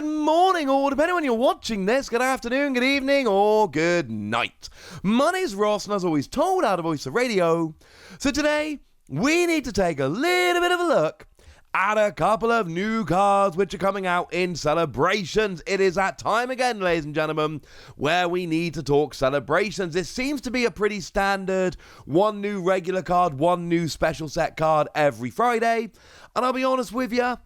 Good morning, or depending on when you're watching this, good afternoon, good evening, or good night. My name's Ross, and as always told out of Voice of Radio. So today, we need to take a little bit of a look at a couple of new cards which are coming out in celebrations. It is that time again, ladies and gentlemen, where we need to talk celebrations. This seems to be a pretty standard one new regular card, one new special set card every Friday. And I'll be honest with you,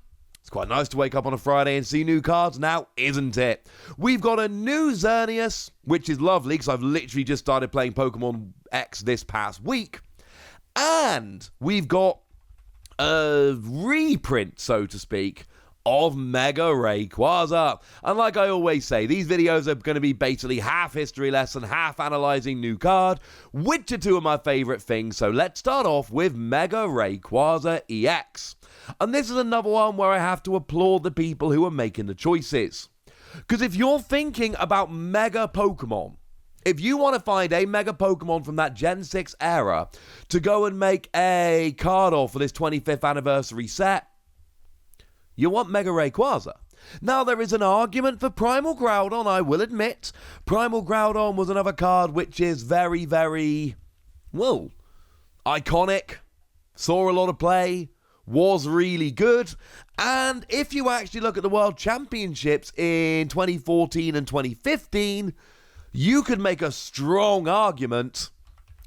it's quite nice to wake up on a Friday and see new cards now, isn't it? We've got a new Xerneas, which is lovely because I've literally just started playing Pokémon X this past week. And we've got a reprint, so to speak, of Mega Rayquaza. And like I always say, these videos are going to be basically half history lesson, half analysing new card, which are two of my favourite things. So let's start off with Mega Rayquaza EX. And this is another one where I have to applaud the people who are making the choices. Because if you're thinking about Mega Pokemon, if you want to find a Mega Pokemon from that Gen 6 era to go and make a card off for this 25th anniversary set, you want Mega Rayquaza. Now, there is an argument for Primal Groudon, I will admit. Primal Groudon was another card which is very, very, well, iconic, saw a lot of play, was really good. And if you actually look at the World Championships in 2014 and 2015, you could make a strong argument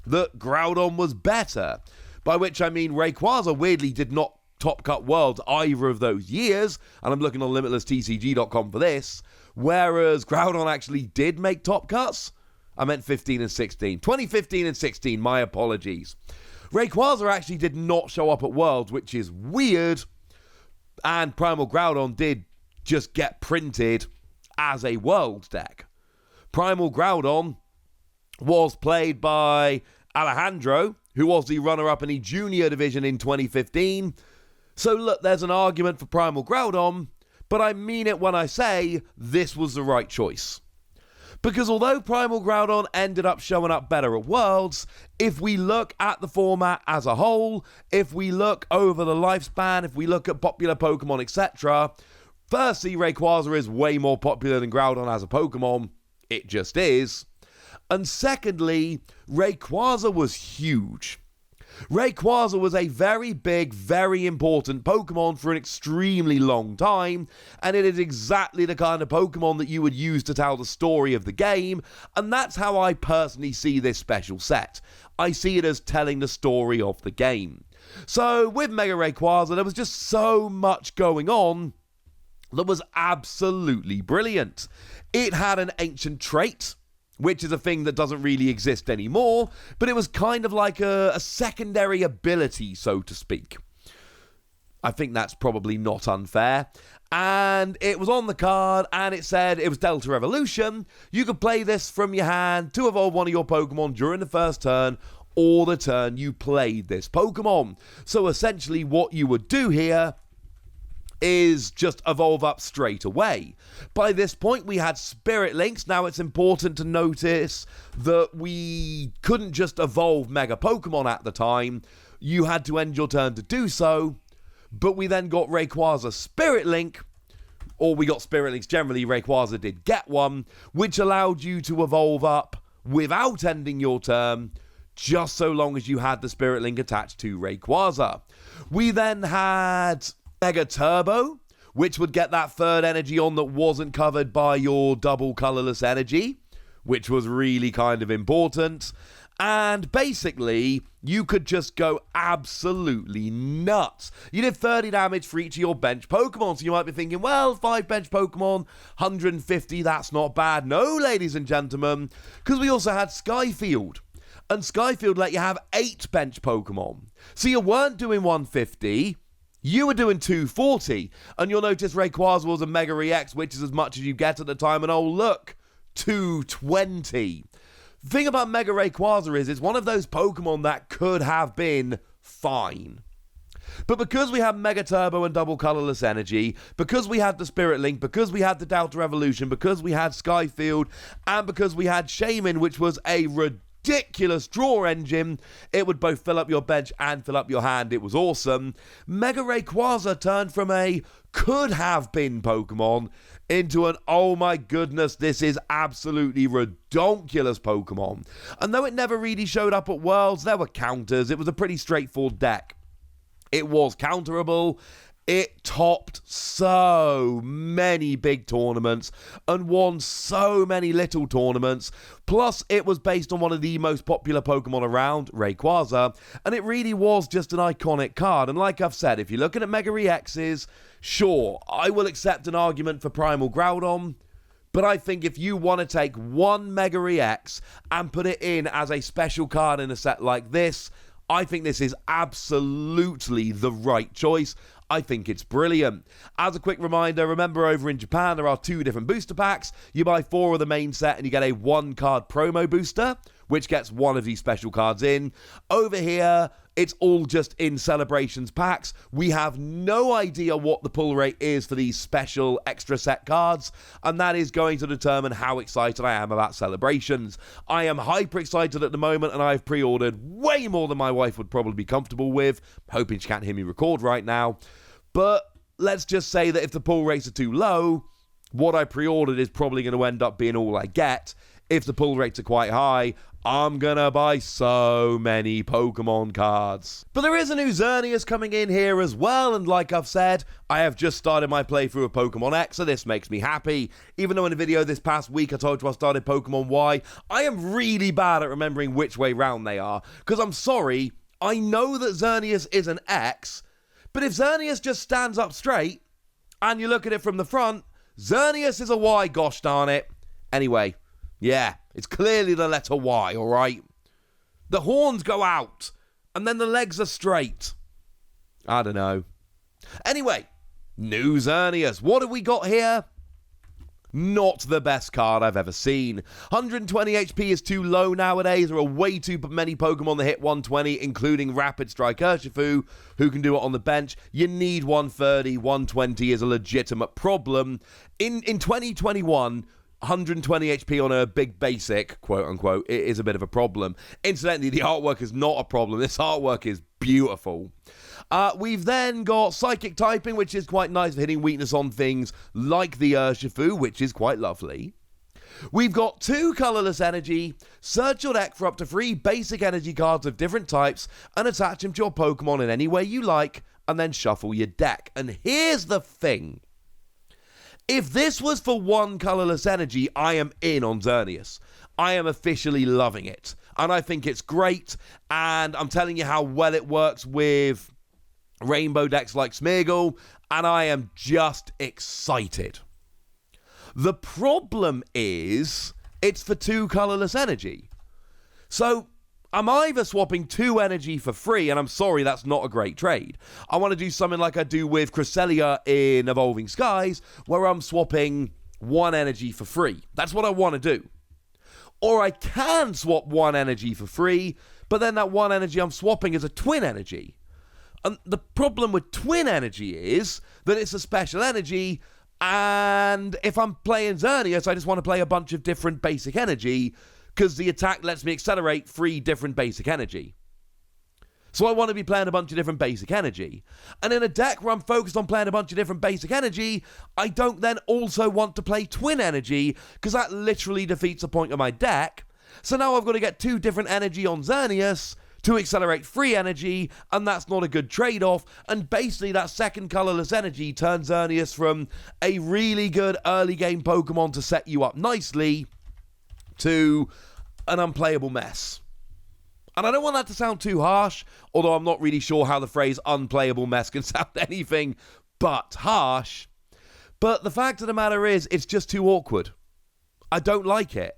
that Groudon was better. By which I mean Rayquaza weirdly did not top cut Worlds either of those years, and I'm looking on limitlesstcg.com for this, whereas Groudon actually did make top cuts. I meant 15 and 16. 2015 and 16, my apologies. Rayquaza actually did not show up at Worlds, which is weird, and Primal Groudon did just get printed as a Worlds deck. Primal Groudon was played by Alejandro, who was the runner-up in the junior division in 2015. So look, there's an argument for Primal Groudon, but I mean it when I say this was the right choice. Because although Primal Groudon ended up showing up better at Worlds, if we look at the format as a whole, if we look over the lifespan, if we look at popular Pokemon, etc., firstly, Rayquaza is way more popular than Groudon as a Pokemon. It just is. And secondly, Rayquaza was huge. Rayquaza was a very big, very important Pokemon for an extremely long time, and it is exactly the kind of Pokemon that you would use to tell the story of the game, and that's how I personally see this special set. I see it as telling the story of the game. So with Mega Rayquaza, there was just so much going on that was absolutely brilliant. It had an ancient trait, which is a thing that doesn't really exist anymore, but it was kind of like a secondary ability, so to speak. I think that's probably not unfair. And it was on the card, and it said it was Delta Evolution. You could play this from your hand to evolve one of your Pokemon during the first turn, or the turn you played this Pokemon. So essentially what you would do here is just evolve up straight away. By this point, we had Spirit Links. Now, it's important to notice that we couldn't just evolve Mega Pokemon at the time. You had to end your turn to do so. But we then got Rayquaza Spirit Link, or we got Spirit Links generally. Rayquaza did get one, which allowed you to evolve up without ending your turn, just so long as you had the Spirit Link attached to Rayquaza. We then had Mega Turbo, which would get that third energy on that wasn't covered by your double colorless energy, which was really kind of important. And basically, you could just go absolutely nuts. You did 30 damage for each of your bench Pokemon, so you might be thinking, well, 5 bench Pokemon, 150, that's not bad. No, ladies and gentlemen, because we also had Skyfield. And Skyfield let you have 8 bench Pokemon. So you weren't doing 150, you were doing 240, and you'll notice Rayquaza was a Mega EX, which is as much as you get at the time, and oh look, 220. The thing about Mega Rayquaza is it's one of those Pokemon that could have been fine. But because we had Mega Turbo and double colorless energy, because we had the Spirit Link, because we had the Delta Evolution, because we had Skyfield, and because we had Shaman, which was a ridiculous ridiculous draw engine. It would both fill up your bench and fill up your hand. It was awesome. Mega Rayquaza turned from a could-have-been Pokemon into an, oh my goodness, this is absolutely redonkulous Pokemon. And though it never really showed up at Worlds, there were counters. It was a pretty straightforward deck. It was counterable. It topped so many big tournaments and won so many little tournaments. Plus, it was based on one of the most popular Pokemon around, Rayquaza, and it really was just an iconic card. And like I've said, if you're looking at Mega EXs, sure, I will accept an argument for Primal Groudon, but I think if you want to take one Mega EX and put it in as a special card in a set like this, I think this is absolutely the right choice. I think it's brilliant. As a quick reminder, remember over in Japan there are 2 different booster packs. You buy 4 of the main set and you get a 1-card promo booster, which gets one of these special cards in. Over here, it's all just in Celebrations packs. We have no idea what the pull rate is for these special extra set cards, and that is going to determine how excited I am about Celebrations. I am hyper excited at the moment, and I've pre-ordered way more than my wife would probably be comfortable with. Hoping she can't hear me record right now. But let's just say that if the pull rates are too low, what I pre-ordered is probably going to end up being all I get. If the pull rates are quite high, I'm gonna buy so many Pokemon cards. But there is a new Xerneas coming in here as well, and like I've said, I have just started my playthrough of Pokemon X, so this makes me happy. Even though in a video this past week I told you I started Pokemon Y, I am really bad at remembering which way round they are. Because I'm sorry, I know that Xerneas is an X, but if Xerneas just stands up straight, and you look at it from the front, Xerneas is a Y, gosh darn it. Anyway, yeah, it's clearly the letter Y, alright? The horns go out, and then the legs are straight. I don't know. Anyway, new Xerneas. What have we got here? Not the best card I've ever seen. 120 HP is too low nowadays. There are way too many Pokemon that hit 120, including Rapid Strike Urshifu, who can do it on the bench. You need 130. 120 is a legitimate problem. In 2021... 120 HP on a big basic, quote-unquote, it is a bit of a problem. Incidentally, the artwork is not a problem. This artwork is beautiful. We've then got Psychic typing, which is quite nice for hitting weakness on things like the Urshifu, which is quite lovely. We've got 2 colorless energy. Search your deck for up to 3 basic energy cards of different types and attach them to your Pokemon in any way you like, and then shuffle your deck. And here's the thing. If this was for 1 colorless energy, I am in on Xerneas. I am officially loving it. And I think it's great. And I'm telling you how well it works with rainbow decks like Smeargle. And I am just excited. The problem is, it's for 2 colorless energy. So I'm either swapping 2 energy for free, and I'm sorry, that's not a great trade. I want to do something like I do with Cresselia in Evolving Skies, where I'm swapping 1 energy for free. That's what I want to do. Or I can swap 1 energy for free, but then that 1 energy I'm swapping is a twin energy. And the problem with twin energy is that it's a special energy, and if I'm playing Xerneas, I just want to play a bunch of different basic energy, because the attack lets me accelerate 3 different basic energy. So I want to be playing a bunch of different basic energy. And in a deck where I'm focused on playing a bunch of different basic energy, I don't then also want to play twin energy, because that literally defeats the point of my deck. So now I've got to get 2 different energy on Xerneas to accelerate 3 energy, and that's not a good trade-off. And basically that second colorless energy turns Xerneas from a really good early game Pokemon to set you up nicely to an unplayable mess. And I don't want that to sound too harsh, although I'm not really sure how the phrase unplayable mess can sound anything but harsh. But the fact of the matter is, it's just too awkward. I don't like it.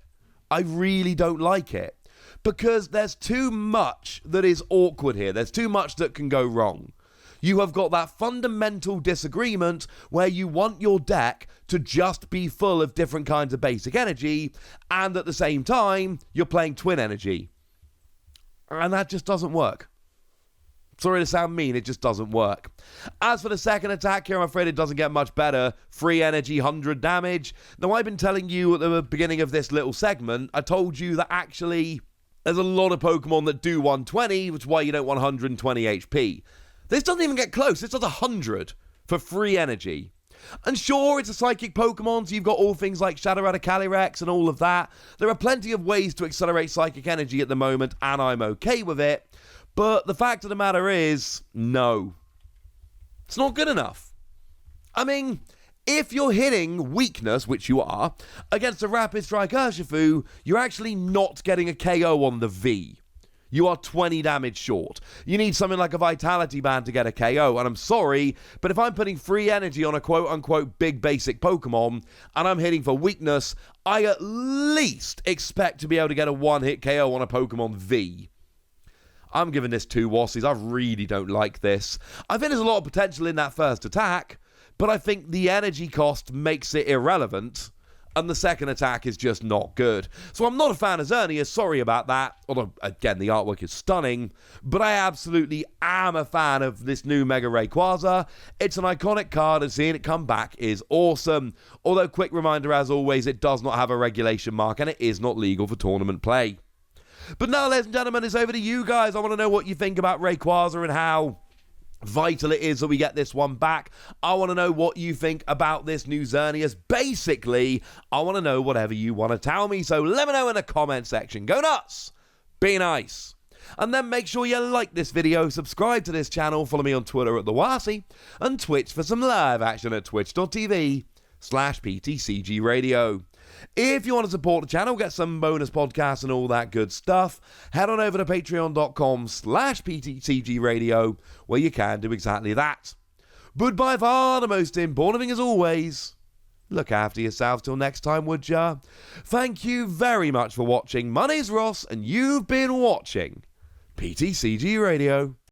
I really don't like it. Because there's too much that is awkward here. There's too much that can go wrong. You have got that fundamental disagreement where you want your deck to just be full of different kinds of basic energy, and at the same time, you're playing twin energy. And that just doesn't work. Sorry to sound mean, it just doesn't work. As for the second attack here, I'm afraid it doesn't get much better. Free energy, 100 damage. Now, I've been telling you at the beginning of this little segment, I told you that actually There's a lot of Pokemon that do 120, which is why you don't want 120 HP. This doesn't even get close. This does 100 for free energy. And sure, it's a psychic Pokemon, so you've got all things like Shadow Rider Calyrex and all of that. There are plenty of ways to accelerate psychic energy at the moment, and I'm okay with it. But the fact of the matter is, no. It's not good enough. I mean, if you're hitting weakness, which you are, against a Rapid Strike Urshifu, you're actually not getting a KO on the V. You are 20 damage short. You need something like a Vitality Band to get a KO, and I'm sorry, but if I'm putting free energy on a quote-unquote big basic Pokemon, and I'm hitting for weakness, I at least expect to be able to get a one-hit KO on a Pokemon V. I'm giving this 2 Wassies. I really don't like this. I think there's a lot of potential in that first attack, but I think the energy cost makes it irrelevant, and the second attack is just not good. So I'm not a fan of Xerneas, sorry about that. Although, again, the artwork is stunning. But I absolutely am a fan of this new Mega Rayquaza. It's an iconic card, and seeing it come back is awesome. Although, quick reminder, as always, it does not have a regulation mark, and it is not legal for tournament play. But now, ladies and gentlemen, it's over to you guys. I want to know what you think about Rayquaza and how vital it is that we get this one back. I want to know what you think about this new Xerneas. Basically, I want to know whatever you want to tell me, so let me know in the comment section. Go nuts! Be nice! And then make sure you like this video, subscribe to this channel, follow me on Twitter at TheWassie, and Twitch for some live action at twitch.tv/PTCG Radio. If you want to support the channel, get some bonus podcasts and all that good stuff, head on over to patreon.com/PTCG Radio, where you can do exactly that. But by far the most important thing, as always, look after yourselves till next time, would ya? Thank you very much for watching. My name's Ross, and you've been watching PTCG Radio.